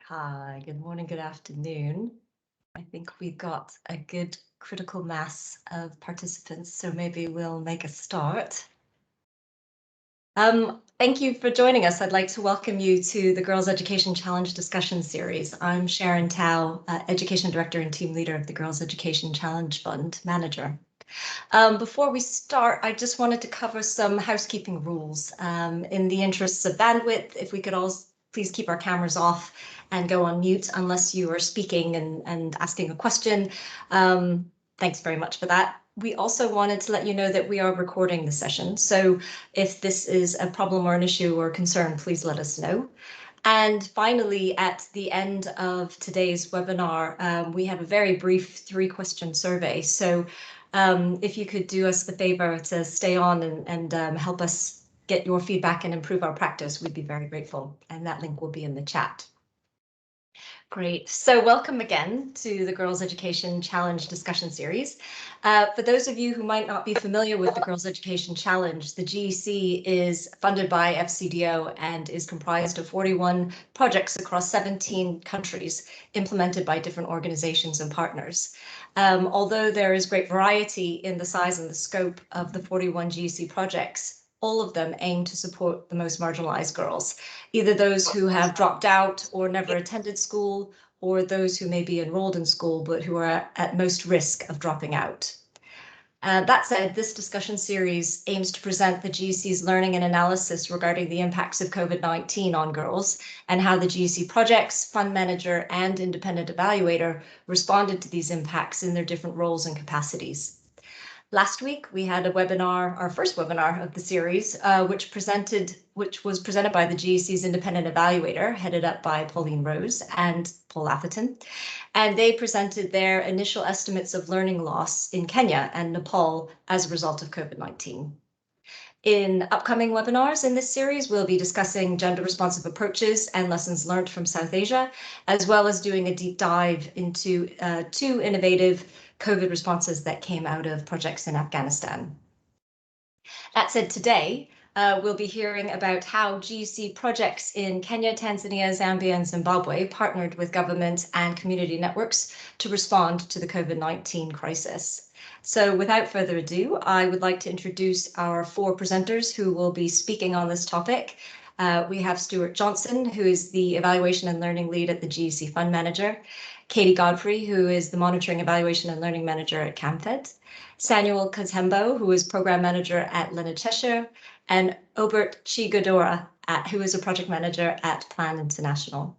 Hi, good morning, good afternoon. I think we've got a good critical mass of participants, so maybe we'll make a start. Thank you for joining us. I'd like to welcome you to the Girls Education Challenge discussion series. I'm Sharon Tao, Education Director and Team Leader of the Girls Education Challenge Fund Manager. Before we start, I just wanted to cover some housekeeping rules. In the interests of bandwidth, if we could all please keep our cameras off and go on mute unless you are speaking and asking a question. Thanks very much for that. We also wanted to let you know that we are recording the session. So if this is a problem or an issue or concern, please let us know. And finally, at the end of today's webinar, we have a very brief 3-question survey. So if you could do us the favor to stay on and help us get your feedback and improve our practice, we'd be very grateful. And that link will be in the chat. Great. So welcome again to the Girls Education Challenge discussion series. For those of you who might not be familiar with the Girls Education Challenge, the GEC is funded by FCDO and is comprised of 41 projects across 17 countries implemented by different organizations and partners. Although there is great variety in the size and the scope of the 41 GEC projects, all of them aim to support the most marginalized girls, either those who have dropped out or never attended school, or those who may be enrolled in school but who are at most risk of dropping out. That said, this discussion series aims to present the GEC's learning and analysis regarding the impacts of COVID-19 on girls and how the GEC projects, fund manager, and independent evaluator responded to these impacts in their different roles and capacities. Last week, we had a webinar, our first webinar of the series, which was presented by the GEC's independent evaluator, headed up by Pauline Rose and Paul Atherton. And they presented their initial estimates of learning loss in Kenya and Nepal as a result of COVID-19. In upcoming webinars in this series, we'll be discussing gender-responsive approaches and lessons learned from South Asia, as well as doing a deep dive into 2 innovative COVID responses that came out of projects in Afghanistan. That said, today, we'll be hearing about how GEC projects in Kenya, Tanzania, Zambia, and Zimbabwe partnered with government and community networks to respond to the COVID-19 crisis. So without further ado, I would like to introduce our 4 presenters who will be speaking on this topic. We have Stuart Johnson, who is the Evaluation and Learning Lead at the GEC Fund Manager, Katie Godfrey, who is the Monitoring, Evaluation and Learning Manager at CAMFED, Samuel Katembo, who is Program Manager at Leonard Cheshire, and Obert Chigodora, who is a Project Manager at Plan International.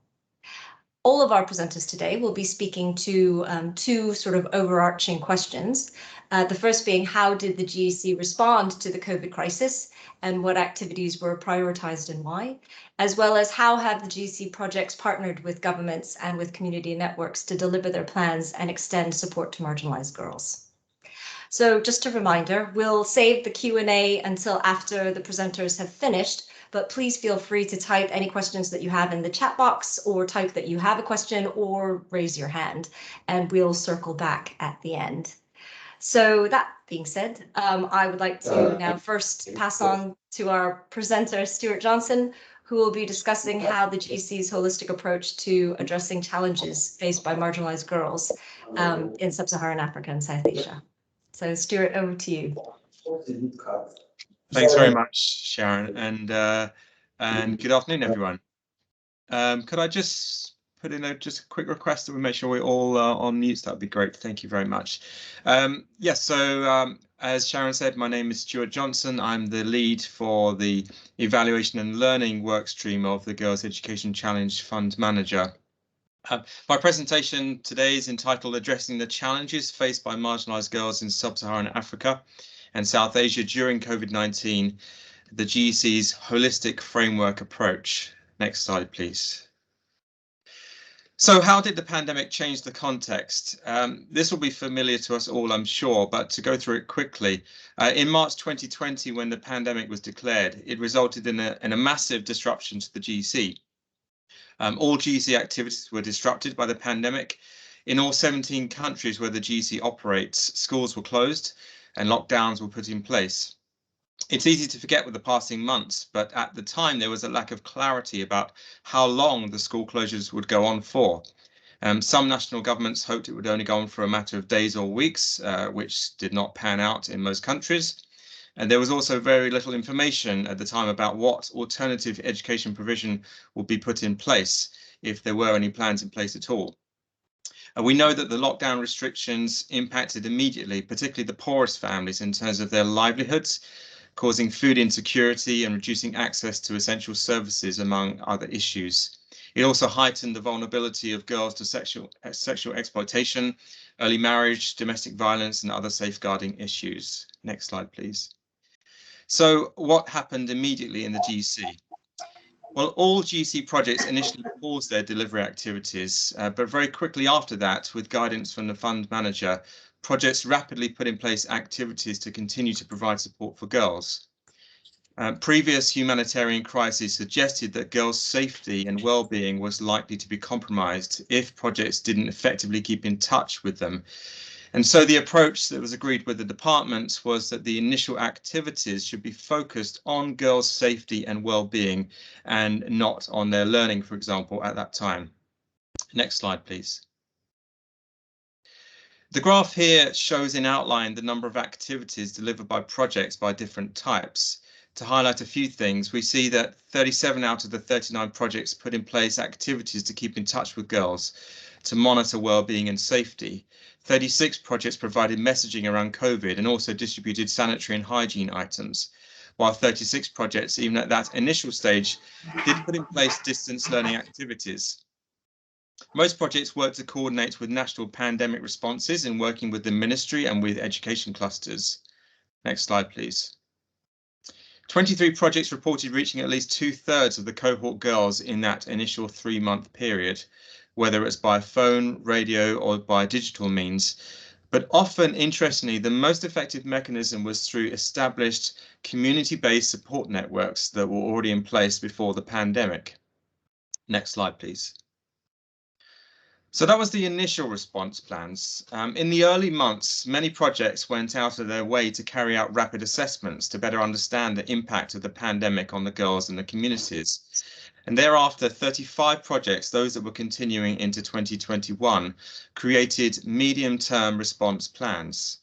All of our presenters today will be speaking to 2 sort of overarching questions. The first being, how did the GEC respond to the COVID crisis and what activities were prioritized and why, as well as how have the GEC projects partnered with governments and with community networks to deliver their plans and extend support to marginalized girls. So just a reminder, we'll save the Q&A until after the presenters have finished, but please feel free to type any questions that you have in the chat box, or type that you have a question, or raise your hand, and we'll circle back at the end. So that being said, I would like to now first pass on to our presenter, Stuart Johnson, who will be discussing how the GEC's holistic approach to addressing challenges faced by marginalized girls in sub-Saharan Africa and South Asia. So Stuart, over to you. Thanks very much, Sharon, and good afternoon, everyone. Could I just put in just a quick request that we make sure we're all on mute? That would be great. Thank you very much. Yes, so as Sharon said, my name is Stuart Johnson. I'm the lead for the Evaluation and Learning workstream of the Girls Education Challenge Fund Manager. My presentation today is entitled Addressing the Challenges Faced by Marginalised Girls in Sub-Saharan Africa and South Asia During COVID-19, the GEC's Holistic Framework Approach. Next slide, please. So how did the pandemic change the context? This will be familiar to us all, I'm sure, but to go through it quickly. In March 2020, when the pandemic was declared, it resulted in a massive disruption to the GEC. All GEC activities were disrupted by the pandemic. In all 17 countries where the GEC operates, schools were closed and lockdowns were put in place. It's easy to forget with the passing months, but at the time there was a lack of clarity about how long the school closures would go on for. Some national governments hoped it would only go on for a matter of days or weeks, which did not pan out in most countries. And there was also very little information at the time about what alternative education provision would be put in place, if there were any plans in place at all. And we know that the lockdown restrictions impacted immediately, particularly the poorest families in terms of their livelihoods, causing food insecurity and reducing access to essential services, among other issues. It also heightened the vulnerability of girls to sexual exploitation, early marriage, domestic violence, and other safeguarding issues. Next slide, please. So what happened immediately in the GEC? Well, all GEC projects initially paused their delivery activities, but very quickly after that, with guidance from the fund manager, projects rapidly put in place activities to continue to provide support for girls. Previous humanitarian crises suggested that girls' safety and well-being was likely to be compromised if projects didn't effectively keep in touch with them. And so the approach that was agreed with the department was that the initial activities should be focused on girls' safety and well-being and not on their learning, for example, at that time. Next slide, please. The graph here shows in outline the number of activities delivered by projects by different types. To highlight a few things, we see that 37 out of the 39 projects put in place activities to keep in touch with girls, to monitor well-being and safety. 36 projects provided messaging around COVID and also distributed sanitary and hygiene items, while 36 projects, even at that initial stage, did put in place distance learning activities. Most projects work to coordinate with national pandemic responses in working with the ministry and with education clusters. Next slide, please. 23 projects reported reaching at least 2/3 of the cohort girls in that initial 3-month period, whether it's by phone, radio, or by digital means. But often, interestingly, the most effective mechanism was through established community-based support networks that were already in place before the pandemic. Next slide, please. So that was the initial response plans. In the early months, many projects went out of their way to carry out rapid assessments to better understand the impact of the pandemic on the girls and the communities. And thereafter, 35 projects, those that were continuing into 2021, created medium-term response plans.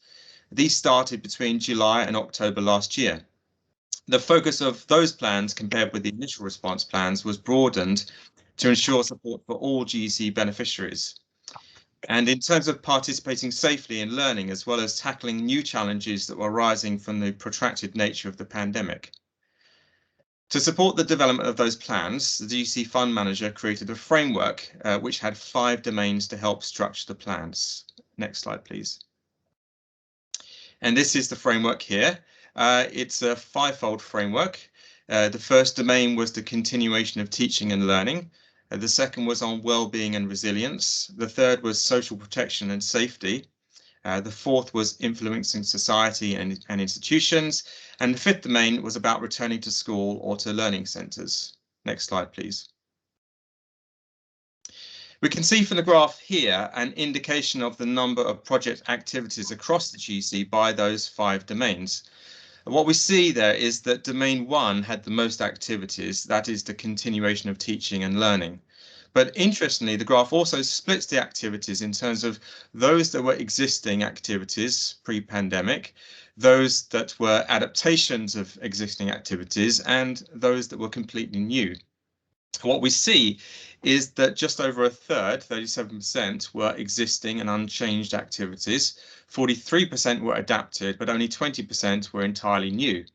These started between July and October last year. The focus of those plans, compared with the initial response plans, was broadened to ensure support for all GEC beneficiaries. And in terms of participating safely in learning, as well as tackling new challenges that were arising from the protracted nature of the pandemic. To support the development of those plans, the GEC fund manager created a framework which had 5 domains to help structure the plans. Next slide, please. And this is the framework here. It's a 5-fold framework. The first domain was the continuation of teaching and learning. The second was on well-being and resilience. The third was social protection and safety. The fourth was influencing society and institutions. And the 5th domain was about returning to school or to learning centres. Next slide, please. We can see from the graph here an indication of the number of project activities across the GEC by those 5 domains. What we see there is that domain 1 had the most activities, that is the continuation of teaching and learning. But interestingly, the graph also splits the activities in terms of those that were existing activities pre-pandemic, those that were adaptations of existing activities, and those that were completely new. What we see is that just over a third, 37%, were existing and unchanged activities. 43% were adapted, but only 20% were entirely new.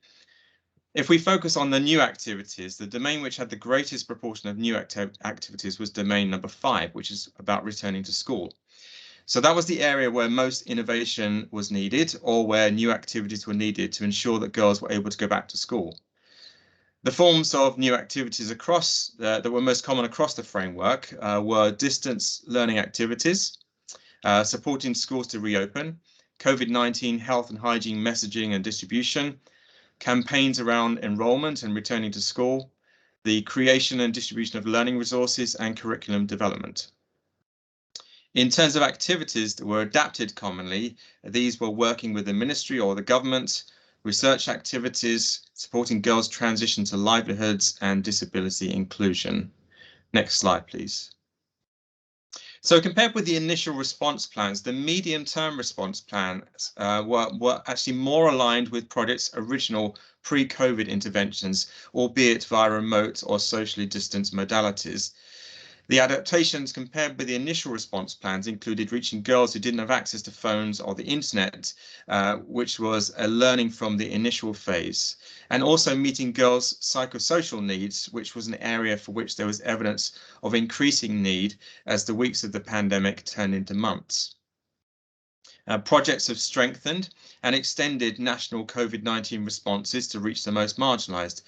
If we focus on the new activities, the domain which had the greatest proportion of new activities was domain number 5, which is about returning to school. So that was the area where most innovation was needed, or where new activities were needed to ensure that girls were able to go back to school. The forms of new activities that were most common across the framework were distance learning activities, supporting schools to reopen, COVID-19 health and hygiene messaging and distribution, campaigns around enrolment and returning to school, the creation and distribution of learning resources, and curriculum development. In terms of activities that were adapted commonly, these were working with the ministry or the government, research activities, supporting girls' transition to livelihoods, and disability inclusion. Next slide, please. So compared with the initial response plans, the medium-term response plans were actually more aligned with project's original pre-COVID interventions, albeit via remote or socially distanced modalities. The adaptations compared with the initial response plans included reaching girls who didn't have access to phones or the internet, which was a learning from the initial phase, and also meeting girls' psychosocial needs, which was an area for which there was evidence of increasing need as the weeks of the pandemic turned into months. Projects have strengthened and extended national COVID-19 responses to reach the most marginalised.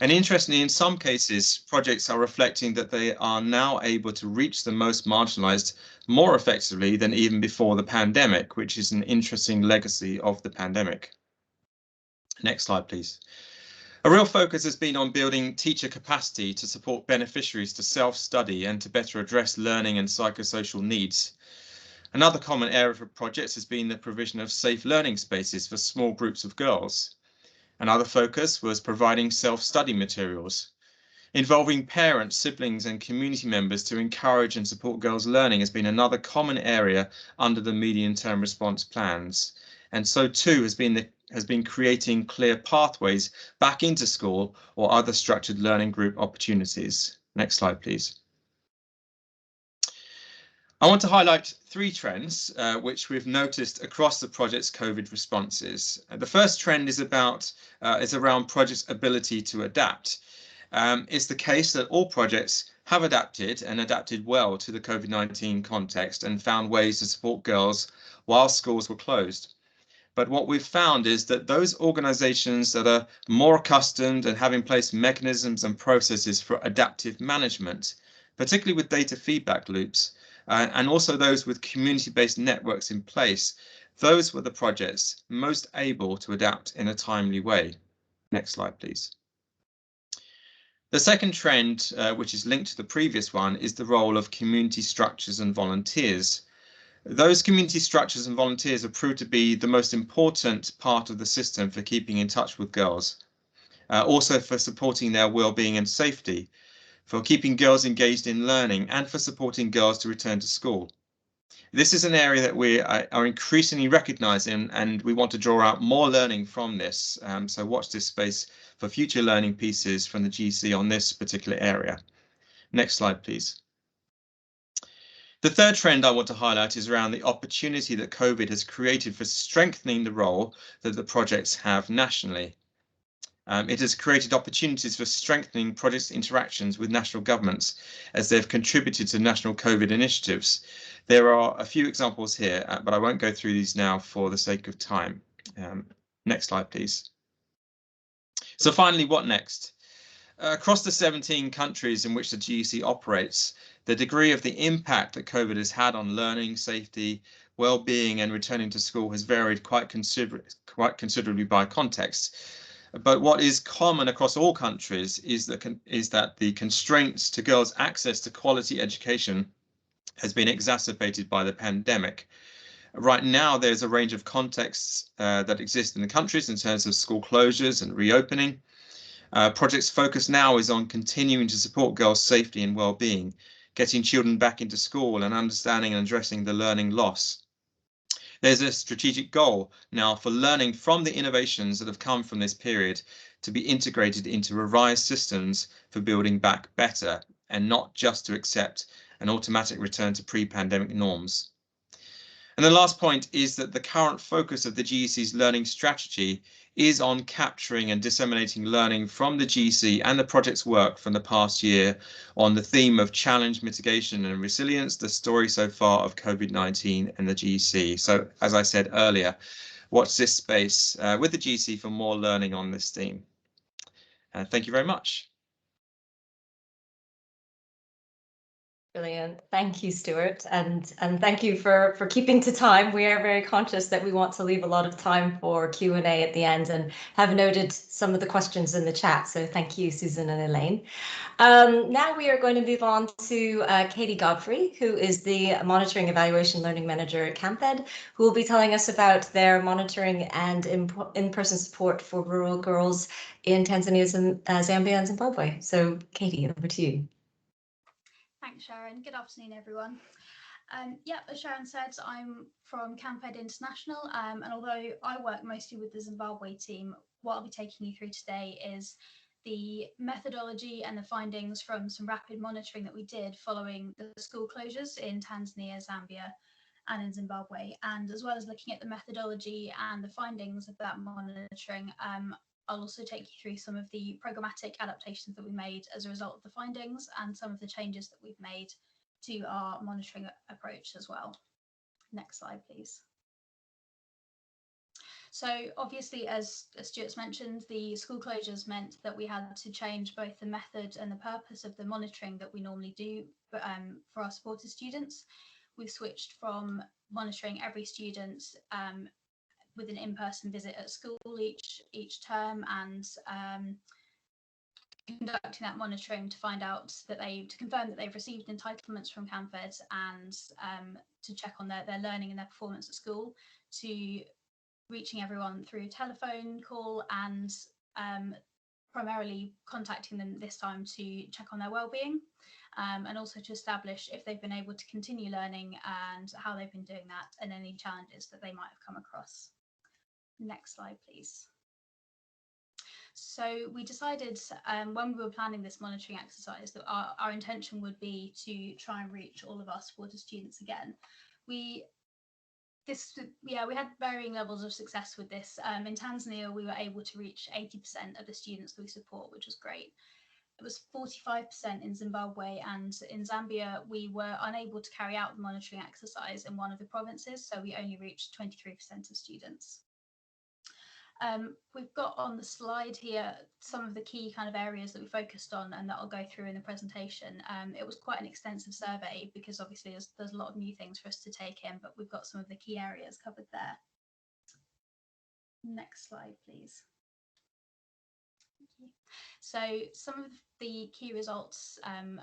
And interestingly, in some cases, projects are reflecting that they are now able to reach the most marginalised more effectively than even before the pandemic, which is an interesting legacy of the pandemic. Next slide, please. A real focus has been on building teacher capacity to support beneficiaries to self-study and to better address learning and psychosocial needs. Another common area for projects has been the provision of safe learning spaces for small groups of girls. Another focus was providing self-study materials. Involving parents, siblings and community members to encourage and support girls' learning has been another common area under the medium-term response plans. And so too has been creating clear pathways back into school or other structured learning group opportunities. Next slide, please. I want to highlight three trends which we've noticed across the project's COVID responses. The first trend is around projects' ability to adapt. It's the case that all projects have adapted and adapted well to the COVID-19 context and found ways to support girls while schools were closed. But what we've found is that those organisations that are more accustomed and have in place mechanisms and processes for adaptive management, particularly with data feedback loops, and also those with community-based networks in place, those were the projects most able to adapt in a timely way. Next slide, please. The second trend, which is linked to the previous one, is the role of community structures and volunteers. Those community structures and volunteers have proved to be the most important part of the system for keeping in touch with girls, also for supporting their well-being and safety, for keeping girls engaged in learning, and for supporting girls to return to school. This is an area that we are increasingly recognising, and we want to draw out more learning from this. So watch this space for future learning pieces from the GEC on this particular area. Next slide, please. The third trend I want to highlight is around the opportunity that COVID has created for strengthening the role that the projects have nationally. It has created opportunities for strengthening projects' interactions with national governments as they've contributed to national COVID initiatives. There are a few examples here, but I won't go through these now for the sake of time. Next slide, please. So finally, what next? Across the 17 countries in which the GEC operates, the degree of the impact that COVID has had on learning, safety, well-being and returning to school has varied quite considerably by context. But what is common across all countries is that the constraints to girls' access to quality education has been exacerbated by the pandemic. Right now, there's a range of contexts that exist in the countries in terms of school closures and reopening. Project's focus now is on continuing to support girls' safety and well-being, getting children back into school and understanding and addressing the learning loss. There's a strategic goal now for learning from the innovations that have come from this period to be integrated into revised systems for building back better, and not just to accept an automatic return to pre-pandemic norms. And the last point is that the current focus of the GEC's learning strategy is on capturing and disseminating learning from the GEC and the project's work from the past year on the theme of challenge mitigation and resilience, the story so far of COVID-19 and the GEC. So as I said earlier, watch this space with the GEC for more learning on this theme. Thank you very much. Brilliant. Thank you, Stuart. And thank you for keeping to time. We are very conscious that we want to leave a lot of time for Q&A at the end and have noted some of the questions in the chat. So thank you, Susan and Elaine. Now we are going to move on to Katie Godfrey, who is the Monitoring Evaluation Learning Manager at CampEd, who will be telling us about their monitoring and in-person support for rural girls in Tanzania, Zambia and Zimbabwe. So Katie, over to you. Thanks, Sharon. Good afternoon, everyone. As Sharon said, I'm from CampEd International, and although I work mostly with the Zimbabwe team, what I'll be taking you through today is the methodology and the findings from some rapid monitoring that we did following the school closures in Tanzania, Zambia, and in Zimbabwe, and as well as looking at the methodology and the findings of that monitoring. I'll also take you through some of the programmatic adaptations that we made as a result of the findings and some of the changes that we've made to our monitoring approach as well. Next slide, please. So obviously, as Stuart's mentioned, the school closures meant that we had to change both the method and the purpose of the monitoring that we normally do for our supported students. We've switched from monitoring every student with an in-person visit at school each term and conducting that monitoring to find out that to confirm that they've received entitlements from CampEd and to check on their learning and their performance at school, to reaching everyone through telephone call and primarily contacting them this time to check on their well-being, and also to establish if they've been able to continue learning and how they've been doing that and any challenges that they might have come across. Next slide, please. So we decided when we were planning this monitoring exercise that our intention would be to try and reach all of our supported students again. We had varying levels of success with this. In Tanzania, we were able to reach 80% of the students that we support, which was great. It was 45% in Zimbabwe, and in Zambia, we were unable to carry out the monitoring exercise in one of the provinces, so we only reached 23% of students. We've got on the slide here some of the key kind of areas that we focused on and that I'll go through in the presentation. It was quite an extensive survey because obviously there's a lot of new things for us to take in, but we've got some of the key areas covered there. Next slide, please. Thank you. So some of the key results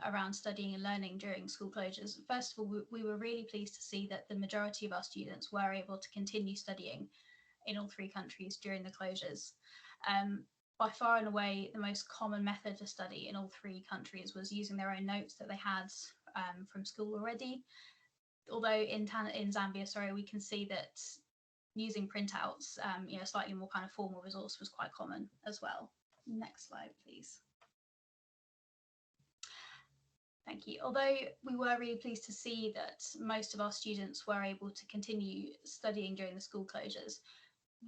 around studying and learning during school closures. First of all, we were really pleased to see that the majority of our students were able to continue studying in all three countries during the closures. By far and away, the most common method to study in all three countries was using their own notes that they had from school already. Although in Zambia, we can see that using printouts, a slightly more kind of formal resource was quite common as well. Next slide, please. Thank you. Although we were really pleased to see that most of our students were able to continue studying during the school closures,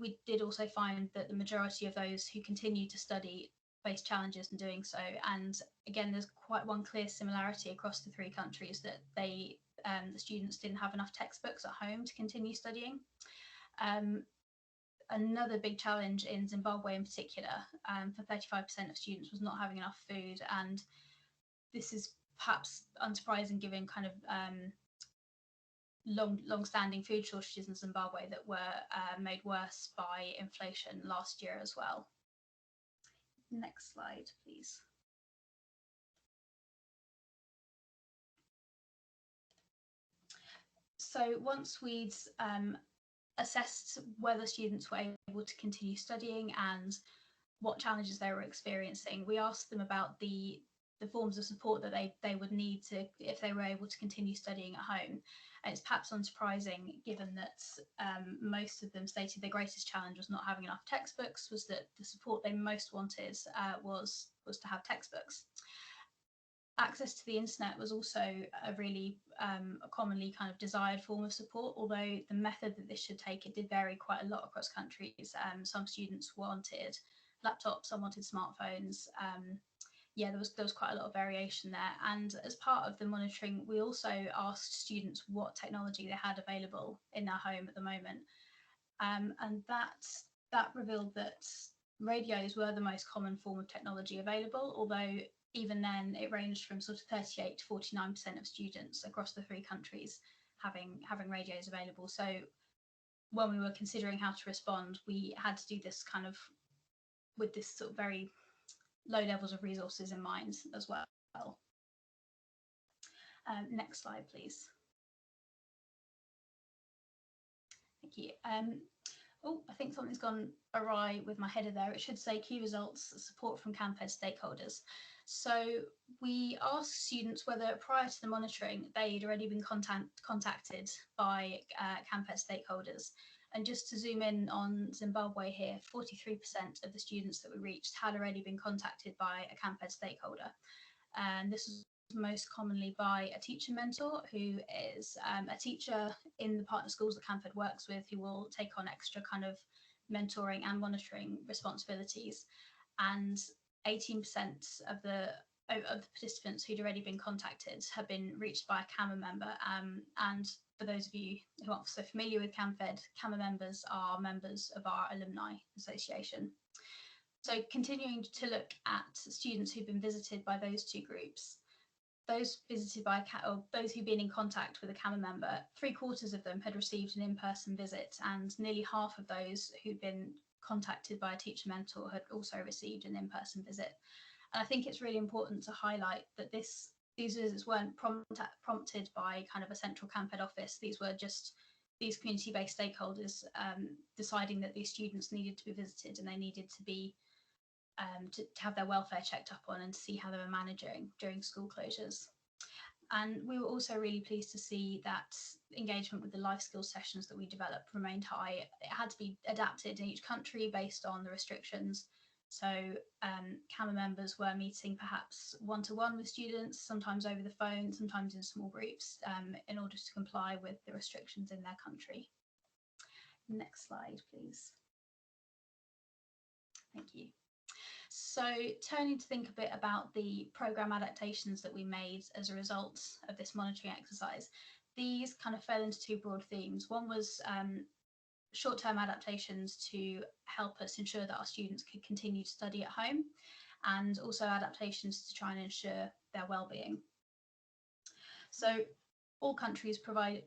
we did also find that the majority of those who continued to study faced challenges in doing so. And again, there's quite one clear similarity across the three countries that the students didn't have enough textbooks at home to continue studying. Another big challenge in Zimbabwe in particular, for 35% of students, was not having enough food. And this is perhaps unsurprising given kind of long-standing food shortages in Zimbabwe that were made worse by inflation last year as well. Next slide, please. So once we'd assessed whether students were able to continue studying and what challenges they were experiencing, we asked them about the forms of support that they would need to if they were able to continue studying at home. And it's perhaps unsurprising given that most of them stated their greatest challenge was not having enough textbooks, was that the support they most wanted was to have textbooks. Access to the internet was also a really commonly kind of desired form of support, although the method that this should take, it did vary quite a lot across countries. Some students wanted laptops, some wanted smartphones. There was quite a lot of variation there. And as part of the monitoring, we also asked students what technology they had available in their home at the moment. And that revealed that radios were the most common form of technology available, although even then, it ranged from sort of 38 to 49% of students across the 3 countries having radios available. So when we were considering how to respond, we had to do this kind of with this sort of very low levels of resources in mind as well. Next slide, please. Thank you. Oh, I think something's gone awry with my header there. It should say key results, support from CAMPED stakeholders. So we asked students whether prior to the monitoring, they'd already been contacted by CAMPED stakeholders. And just to zoom in on Zimbabwe here, 43% of the students that we reached had already been contacted by a CAMPED stakeholder. And this is most commonly by a teacher mentor who is a teacher in the partner schools that CAMPED works with, who will take on extra kind of mentoring and monitoring responsibilities. And 18% of the participants who'd already been contacted have been reached by a CAMA member. And for those of you who aren't so familiar with CAMPED, CAMA members are members of our alumni association. So continuing to look at students who've been visited by those 2 groups, those visited by or those who've been in contact with a CAMA member, 3/4 of them had received an in-person visit, and nearly half of those who'd been contacted by a teacher mentor had also received an in-person visit. And I think it's really important to highlight that these visits weren't prompted by kind of a central CAMPED office. These were just these community-based stakeholders deciding that these students needed to be visited and they needed to be to have their welfare checked up on and to see how they were managing during school closures. And we were also really pleased to see that engagement with the life skills sessions that we developed remained high. It had to be adapted in each country based on the restrictions. So CAMA members were meeting perhaps one-to-one with students, sometimes over the phone, sometimes in small groups, in order to comply with the restrictions in their country. Next slide, please. Thank you. So turning to think a bit about the programme adaptations that we made as a result of this monitoring exercise, these kind of fell into 2 broad themes. One was short-term adaptations to help us ensure that our students could continue to study at home, and also adaptations to try and ensure their well-being. So all countries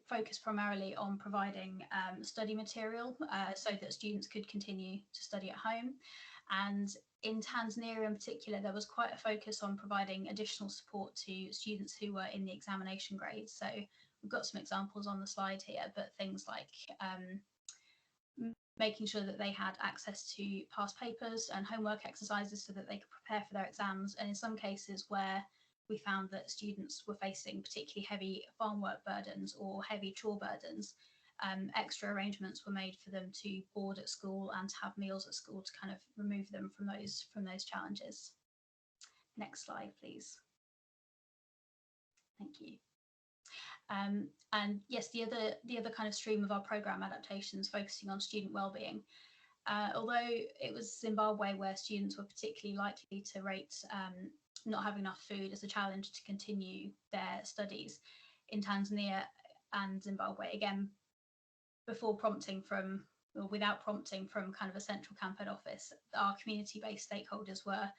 focus primarily on providing study material so that students could continue to study at home. And in Tanzania in particular, there was quite a focus on providing additional support to students who were in the examination grades. So we've got some examples on the slide here, but things like making sure that they had access to past papers and homework exercises so that they could prepare for their exams. And in some cases where we found that students were facing particularly heavy farm work burdens or heavy chore burdens, extra arrangements were made for them to board at school and to have meals at school to kind of remove them from those challenges. Next slide, please. Thank you. And yes, the other kind of stream of our programme adaptations focusing on student wellbeing. Although it was Zimbabwe where students were particularly likely to rate not having enough food as a challenge to continue their studies, in Tanzania and Zimbabwe, again, without prompting from kind of a central CAMPED office, our community-based stakeholders were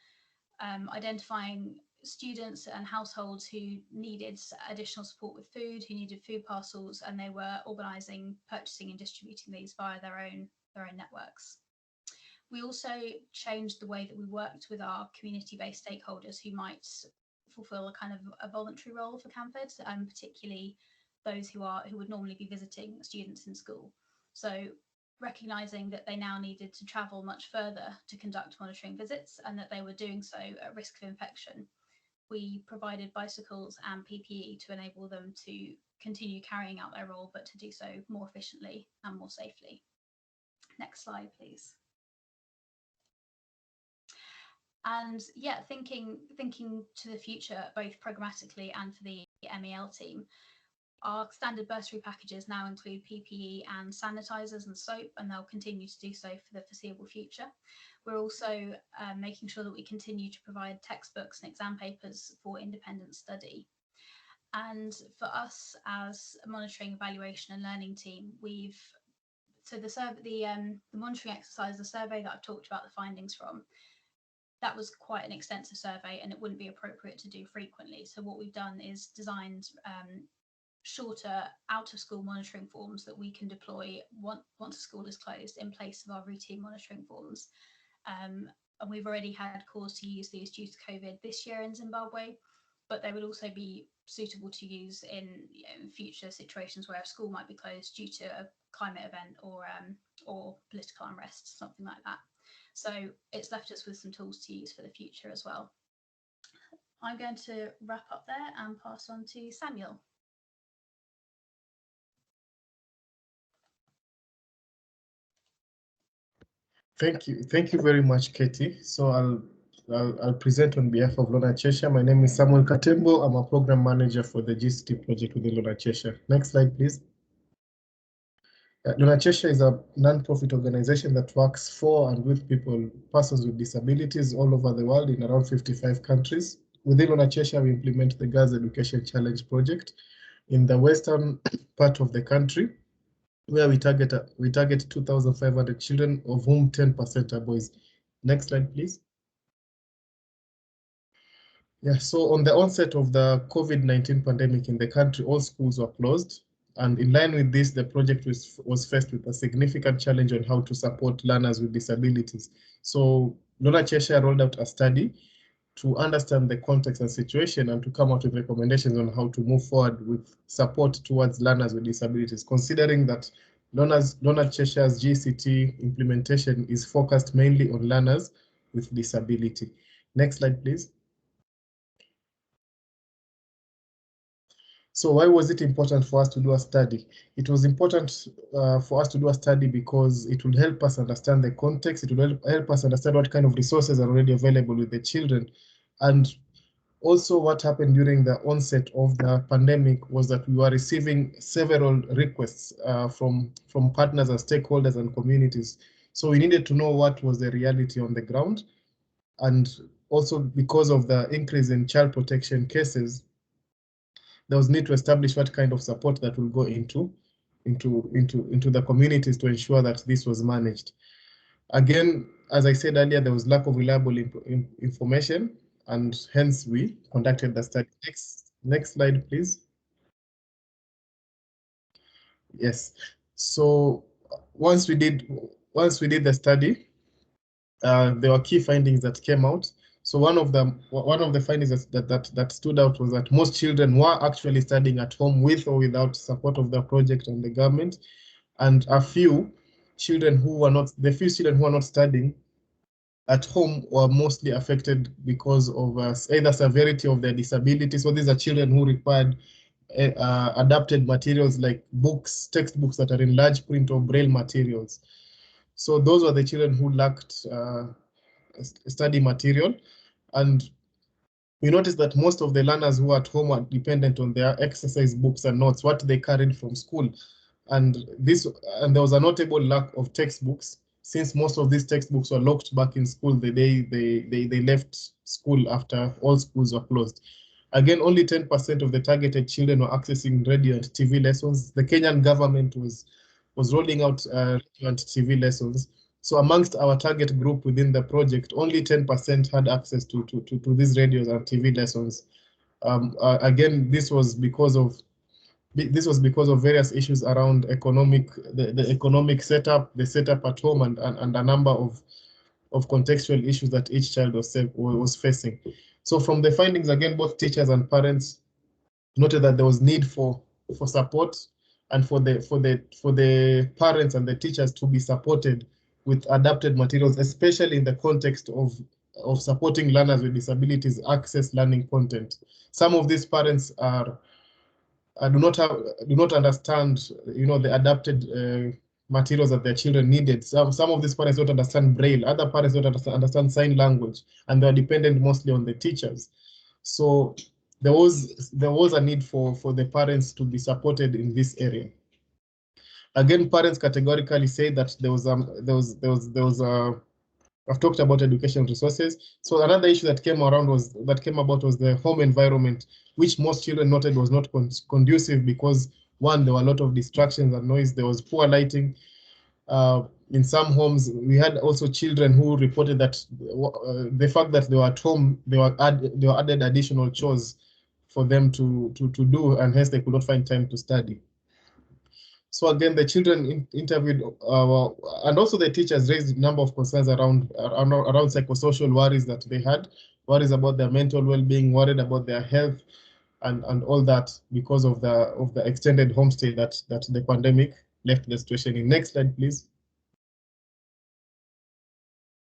identifying students and households who needed additional support with food, who needed food parcels, and they were organising, purchasing and distributing these via their own networks. We also changed the way that we worked with our community-based stakeholders who might fulfil a kind of a voluntary role for CAMPED, particularly those who would normally be visiting students in school. So recognising that they now needed to travel much further to conduct monitoring visits and that they were doing so at risk of infection, we provided bicycles and PPE to enable them to continue carrying out their role, but to do so more efficiently and more safely. Next slide, please. And yeah, thinking to the future, both programmatically and for the MEL team, our standard bursary packages now include PPE and sanitisers and soap, and they'll continue to do so for the foreseeable future. We're also making sure that we continue to provide textbooks and exam papers for independent study. And for us as a monitoring, evaluation and learning team, the monitoring exercise, the survey that I've talked about the findings from, that was quite an extensive survey and it wouldn't be appropriate to do frequently. So what we've done is designed shorter out-of-school monitoring forms that we can deploy once a school is closed in place of our routine monitoring forms. And we've already had cause to use these due to COVID this year in Zimbabwe, but they would also be suitable to use in, in future situations where a school might be closed due to a climate event or political unrest, something like that. So it's left us with some tools to use for the future as well. I'm going to wrap up there and pass on to Samuel. Thank you very much, Katie. So I'll present on behalf of Lona Cheshire. My name is Samuel Katembo. I'm a program manager for the GCT project within Lona Cheshire. Next slide, please. Lona Cheshire is a non-profit organization that works for and with persons with disabilities all over the world in around 55 countries. Within Lona Cheshire, we implement the Girls Education Challenge project in the western part of the country, where we target 2,500 children, of whom 10% are boys. Next slide, please. Yeah, so on the onset of the COVID-19 pandemic in the country, all schools were closed. And in line with this, the project was faced with a significant challenge on how to support learners with disabilities. So Lona Cheshire rolled out a study to understand the context and situation and to come out with recommendations on how to move forward with support towards learners with disabilities, considering that Lona Cheshire's GCT implementation is focused mainly on learners with disability. Next slide, please. So why was it important for us to do a study? It was important for us to do a study because it will help us understand the context. It will help us understand what kind of resources are already available with the children. And also what happened during the onset of the pandemic was that we were receiving several requests from partners and stakeholders and communities. So we needed to know what was the reality on the ground. And also because of the increase in child protection cases, there was need to establish what kind of support that will go into the communities to ensure that this was managed. Again, as I said earlier, there was lack of reliable information, and hence we conducted the study. Next slide, please. Yes. So once we did the study, there were key findings that came out. So one of the findings that stood out was that most children were actually studying at home with or without support of the project and the government, and the few children who were not studying at home were mostly affected because of either severity of their disability. So these are children who required adapted materials like books, textbooks that are in large print or braille materials. So those were the children who lacked study material. And we noticed that most of the learners who are at home are dependent on their exercise books and notes, what they carried from school. And there was a notable lack of textbooks, since most of these textbooks were locked back in school the day they left school after all schools were closed. Again, only 10% of the targeted children were accessing radio and TV lessons. The Kenyan government was rolling out radio and TV lessons. So amongst our target group within the project, only 10% had access to these radios and TV lessons. Again, this was because of various issues around the economic setup, the setup at home, and a number of contextual issues that each child was facing. So from the findings, again, both teachers and parents noted that there was need for support, and for the parents and the teachers to be supported with adapted materials, especially in the context of supporting learners with disabilities access learning content. Some of these parents do not understand, the adapted materials that their children needed. Some of these parents don't understand Braille. Other parents don't understand sign language, and they're dependent mostly on the teachers. So there was a need for the parents to be supported in this area. Again, parents categorically say that I've talked about education resources. So another issue that came about was the home environment, which most children noted was not conducive because, one, there were a lot of distractions and noise. There was poor lighting. in some homes, we had also children who reported that the fact that they were at home, they were added additional chores for them to do, and hence they could not find time to study. So again, the children interviewed, and also the teachers raised a number of concerns around psychosocial worries that they had, worries about their mental well-being, worried about their health, and all that because of the extended homestay that the pandemic left the situation in. Next slide, please.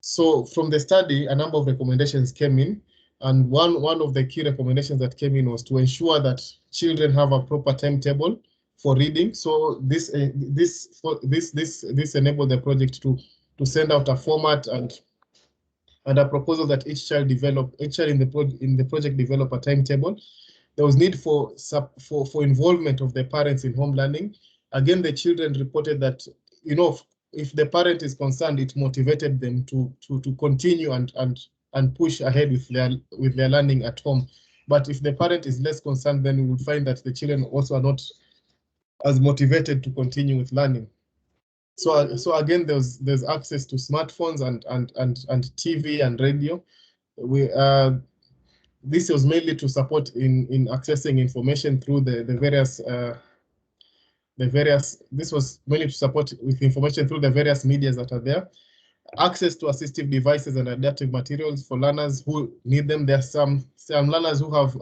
So from the study, a number of recommendations came in, and one of the key recommendations that came in was to ensure that children have a proper timetable for reading. So this enabled the project to send out a format and a proposal that each child in the project develop a timetable. There was need for involvement of the parents in home learning. Again, the children reported that, you know, if the parent is concerned, it motivated them to continue and push ahead with their learning at home. But if the parent is less concerned, then we will find that the children also are not as motivated to continue with learning. So again, there's access to smartphones and TV and radio. This was mainly to support in accessing information through the various. This was mainly to support with information through the various medias that are there. Access to assistive devices and adaptive materials for learners who need them. There are some learners who have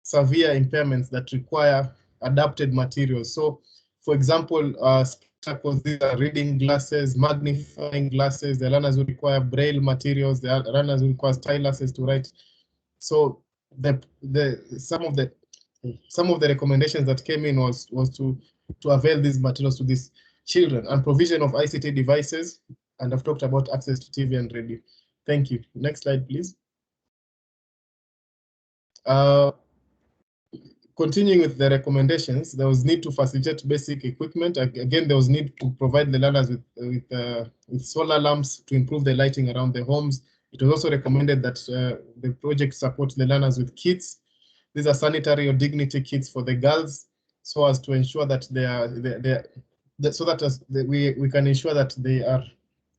severe impairments that require adapted materials. So, for example, these are reading glasses, magnifying glasses. The learners who require braille materials. The learners who require styluses to write. So, some of the recommendations that came in was to avail these materials to these children, and provision of ICT devices. And I've talked about access to TV and radio. Thank you. Next slide, please. Continuing with the recommendations, there was need to facilitate basic equipment. Again, there was need to provide the learners with solar lamps to improve the lighting around the homes. It was also recommended that the project support the learners with kits. These are sanitary or dignity kits for the girls, so as to ensure that we can ensure that they are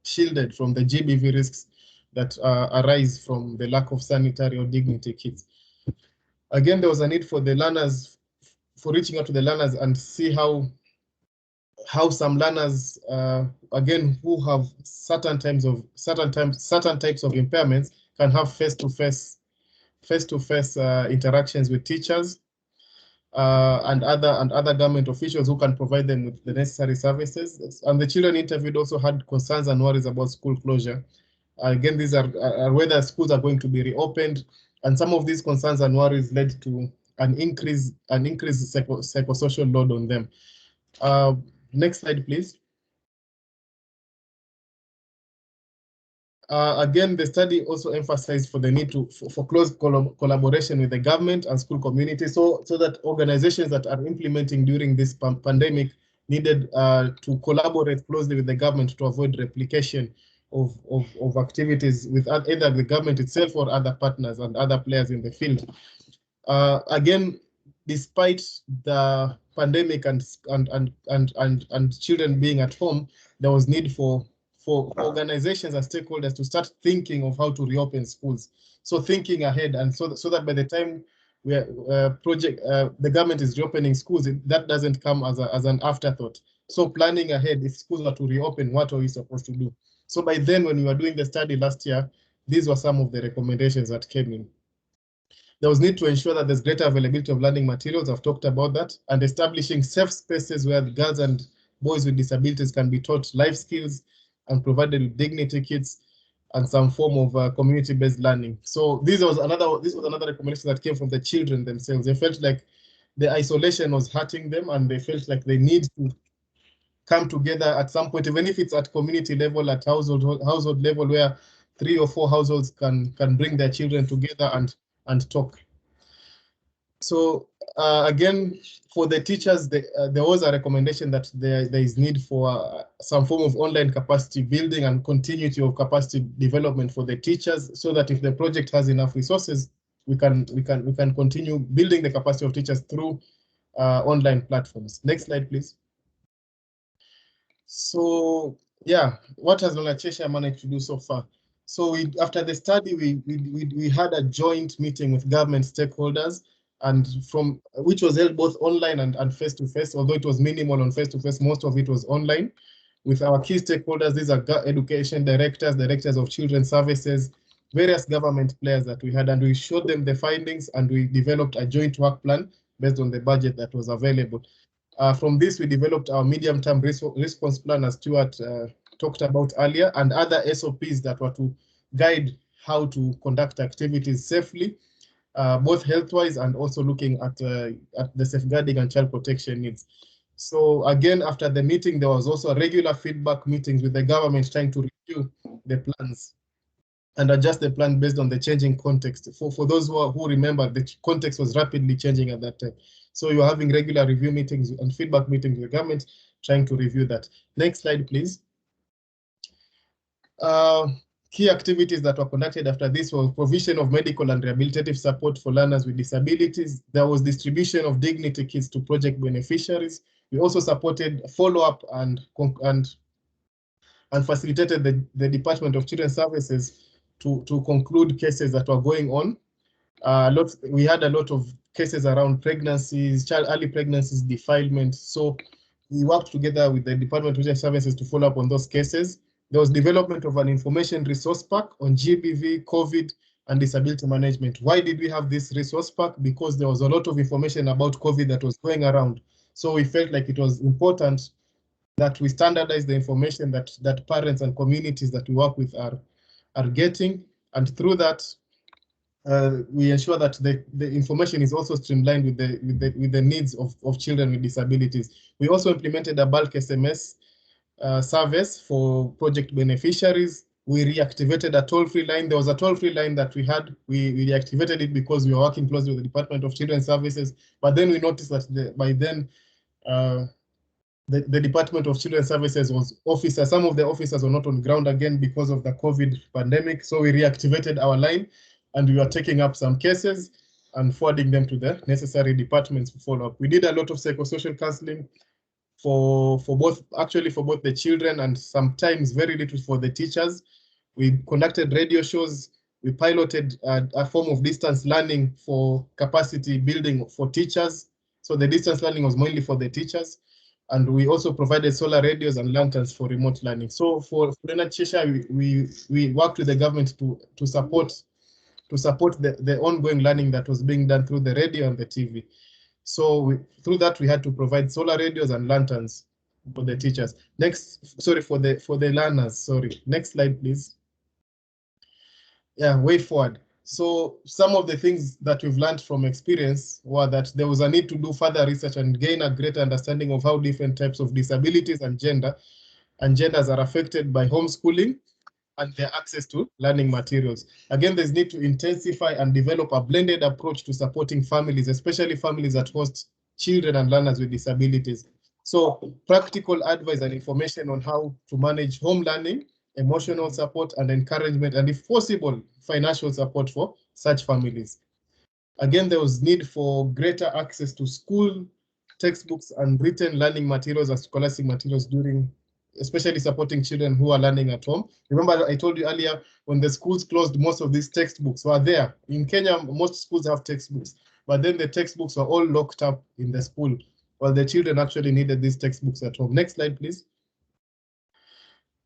shielded from the GBV risks that arise from the lack of sanitary or dignity kits. Again, there was a need for the learners, for reaching out to the learners and see how some learners, again, who have certain types of impairments, can have face-to-face interactions with teachers and other government officials who can provide them with the necessary services. And the children interviewed also had concerns and worries about school closure. Again, these are whether schools are going to be reopened, and some of these concerns and worries led to an increased psychosocial load on them. Next slide, please. Again, the study also emphasized for the need for close collaboration with the government and school community, so that organizations that are implementing during this pandemic needed to collaborate closely with the government to avoid replication of activities with either the government itself or other partners and other players in the field. Again, despite the pandemic and children being at home, there was need for organizations and stakeholders to start thinking of how to reopen schools. So thinking ahead, and so that by the time the government is reopening schools, that doesn't come as an afterthought. So planning ahead, if schools are to reopen, what are we supposed to do? So by then, when we were doing the study last year, these were some of the recommendations that came in. There was need to ensure that there's greater availability of learning materials. I've talked about that, and establishing safe spaces where girls and boys with disabilities can be taught life skills and provided with dignity kits and some form of community-based learning. So this was another recommendation that came from the children themselves. They felt like the isolation was hurting them, and they felt like they need to come together at some point, even if it's at community level, at household level, where 3 or 4 households can bring their children together and talk. So again, for the teachers, there was a recommendation that there is need for some form of online capacity building and continuity of capacity development for the teachers, so that if the project has enough resources, we can continue building the capacity of teachers through online platforms. Next slide, please. So yeah, what has Lona Cheshire managed to do so far? So after the study, we had a joint meeting with government stakeholders, and which was held both online and face-to-face, although it was minimal on face-to-face, most of it was online. With our key stakeholders, these are education directors, directors of children's services, various government players that we had, and we showed them the findings, and we developed a joint work plan based on the budget that was available. From this, we developed our medium-term response plan, as Stuart talked about earlier, and other SOPs that were to guide how to conduct activities safely, both health-wise and also looking at the safeguarding and child protection needs. So again, after the meeting, there was also regular feedback meetings with the government trying to review the plans and adjust the plan based on the changing context. For those who remember, the context was rapidly changing at that time. So you're having regular review meetings and feedback meetings with the government, trying to review that. Next slide, please. Key activities that were conducted after this was provision of medical and rehabilitative support for learners with disabilities. There was distribution of dignity kits to project beneficiaries. We also supported follow-up and facilitated the Department of Children's Services to conclude cases that were going on. We had a lot of cases around pregnancies, early pregnancies, defilement. So we worked together with the Department of Children's Services to follow up on those cases. There was development of an information resource pack on GBV, COVID, and disability management. Why did we have this resource pack? Because there was a lot of information about COVID that was going around. So we felt like it was important that we standardize the information that parents and communities that we work with are getting, and through that we ensure that the information is also streamlined with the needs of children with disabilities. We also implemented a bulk SMS service for project beneficiaries. We reactivated a toll-free line. There was a toll-free line that we had. We reactivated it because we were working closely with the Department of Children's Services, but then we noticed that by then the Department of Children's Services some of the officers were not on ground again because of the COVID pandemic. So we reactivated our line, and we were taking up some cases and forwarding them to the necessary departments to follow up. We did a lot of psychosocial counseling for both the children, and sometimes very little for the teachers. We conducted radio shows. We piloted a form of distance learning for capacity building for teachers. So the distance learning was mainly for the teachers. And we also provided solar radios and lanterns for remote learning. So for Lona Cheshire, we worked with the government to support the ongoing learning that was being done through the radio and the TV. So through that, we had to provide solar radios and lanterns for the teachers. For the learners. Sorry, next slide, please. Yeah, way forward. So some of the things that we've learned from experience were that there was a need to do further research and gain a greater understanding of how different types of disabilities and genders are affected by homeschooling and their access to learning materials. Again, there's need to intensify and develop a blended approach to supporting families, especially families that host children and learners with disabilities. So practical advice and information on how to manage home learning, emotional support and encouragement, and if possible, financial support for such families. Again, there was need for greater access to school textbooks and written learning materials and scholastic materials especially supporting children who are learning at home. Remember, I told you earlier, when the schools closed, most of these textbooks were there. In Kenya, most schools have textbooks, but then the textbooks were all locked up in the school, while the children actually needed these textbooks at home. Next slide, please.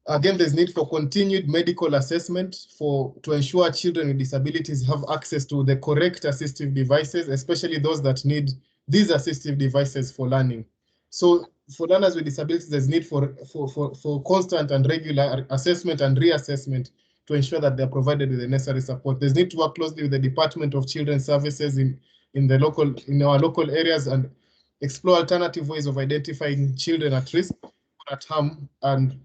Again, there's need for continued medical assessment to ensure children with disabilities have access to the correct assistive devices, especially those that need these assistive devices for learning. So for learners with disabilities, there's need for constant and regular assessment and reassessment to ensure that they're provided with the necessary support. There's need to work closely with the Department of Children's Services in our local areas and explore alternative ways of identifying children at risk, at harm, and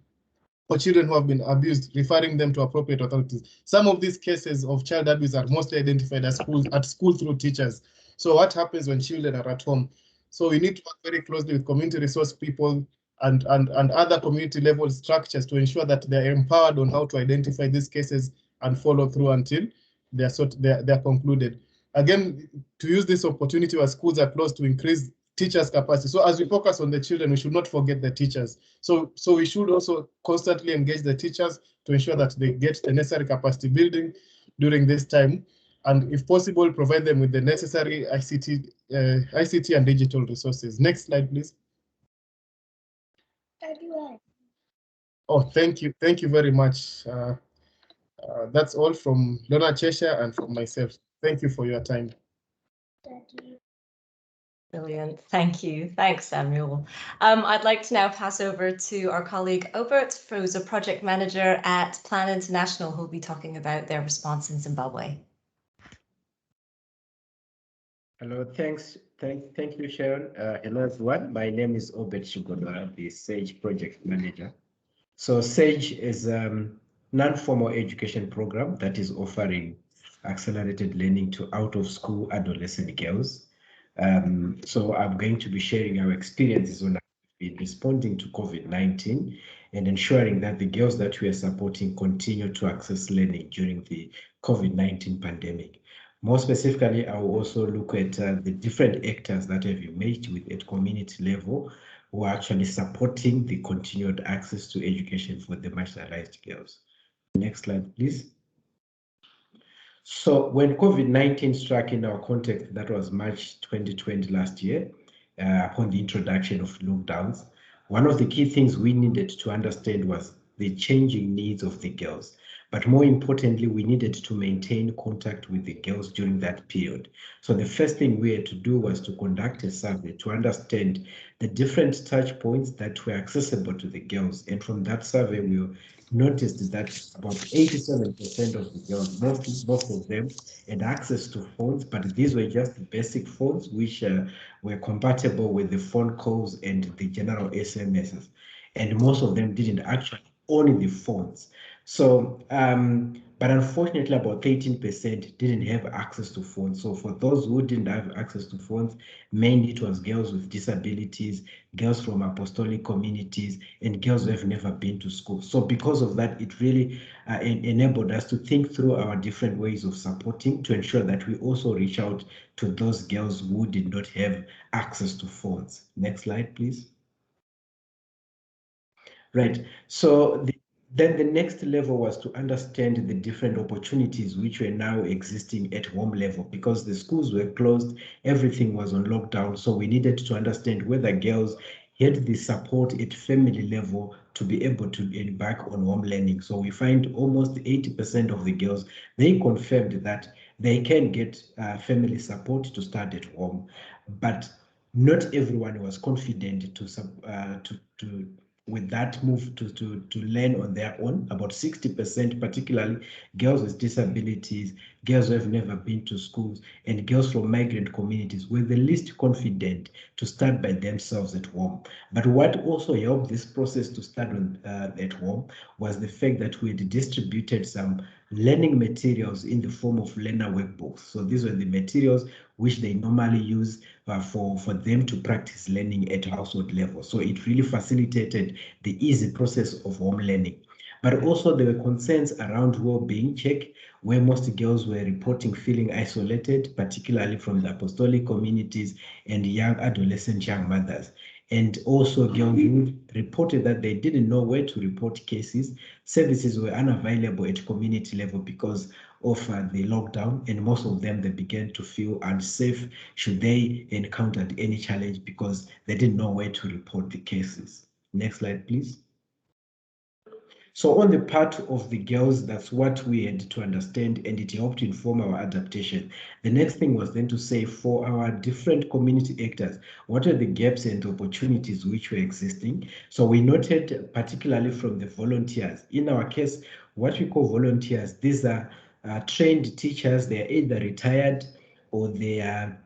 for children who have been abused, referring them to appropriate authorities. Some of these cases of child abuse are mostly identified at school through teachers. So what happens when children are at home? So we need to work very closely with community resource people and other community level structures to ensure that they're empowered on how to identify these cases and follow through until they're concluded. Again, to use this opportunity where schools are closed to increase teachers' capacity. So as we focus on the children, we should not forget the teachers. So we should also constantly engage the teachers to ensure that they get the necessary capacity building during this time, and if possible, provide them with the necessary ICT and digital resources. Next slide, please. Oh, thank you very much. That's all from Donna Cheshire and from myself. Thank you for your time. Brilliant. Thank you. Thanks, Samuel. I'd like to now pass over to our colleague Obert, who's a project manager at Plan International, who'll be talking about their response in Zimbabwe. Hello, thanks. Thank you, Sharon. Hello, everyone. My name is Obert Shigodwa, the SAGE project manager. So SAGE is a non-formal education program that is offering accelerated learning to out-of-school adolescent girls. So I'm going to be sharing our experiences on responding to COVID-19 and ensuring that the girls that we are supporting continue to access learning during the COVID-19 pandemic. More specifically, I will also look at the different actors that have emerged with at community level who are actually supporting the continued access to education for the marginalized girls. Next slide, please. So when COVID-19 struck in our context, that was March 2020 last year, upon the introduction of lockdowns, one of the key things we needed to understand was the changing needs of the girls. But more importantly, we needed to maintain contact with the girls during that period. So the first thing we had to do was to conduct a survey to understand the different touch points that were accessible to the girls. And from that survey, we noticed that about 87% of the girls, most of them, had access to phones, but these were just basic phones which were compatible with the phone calls and the general SMSs. And most of them didn't actually own the phones. So, but unfortunately, about 13% didn't have access to phones. So for those who didn't have access to phones, mainly it was girls with disabilities, girls from apostolic communities, and girls who have never been to school. So because of that, it really enabled us to think through our different ways of supporting to ensure that we also reach out to those girls who did not have access to phones. Next slide, please. Right. So then the next level was to understand the different opportunities which were now existing at home level, because the schools were closed, everything was on lockdown. So we needed to understand whether girls had the support at family level to be able to embark on home learning. So we find almost 80% of the girls, they confirmed that they can get family support to start at home, but not everyone was confident to with that move to learn on their own. About 60%, particularly girls with disabilities, girls who have never been to schools, and girls from migrant communities were the least confident to start by themselves at home. But what also helped this process to start at home was the fact that we had distributed some learning materials in the form of learner workbooks. So these were the materials which they normally use for them to practice learning at household level. So it really facilitated the easy process of home learning. But also there were concerns around well-being check, where most girls were reporting feeling isolated, particularly from the apostolic communities and young mothers. And also girls who reported that they didn't know where to report cases. Services were unavailable at community level because of the lockdown, and most of them, they began to feel unsafe should they encounter any challenge because they didn't know where to report the cases. Next slide, please. So on the part of the girls, that's what we had to understand, and it helped inform our adaptation. The next thing was then to say, for our different community actors, what are the gaps and opportunities which were existing? So we noted, particularly from the volunteers. In our case, what we call volunteers, these are trained teachers. They are either retired or they are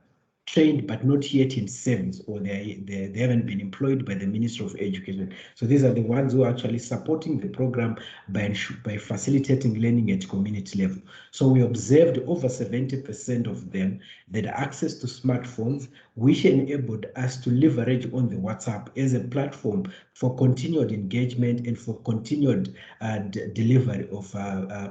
trained but not yet in service, or they haven't been employed by the Ministry of Education. So these are the ones who are actually supporting the program by facilitating learning at community level. So we observed over 70% of them that access to smartphones, which enabled us to leverage on the WhatsApp as a platform for continued engagement and for continued delivery of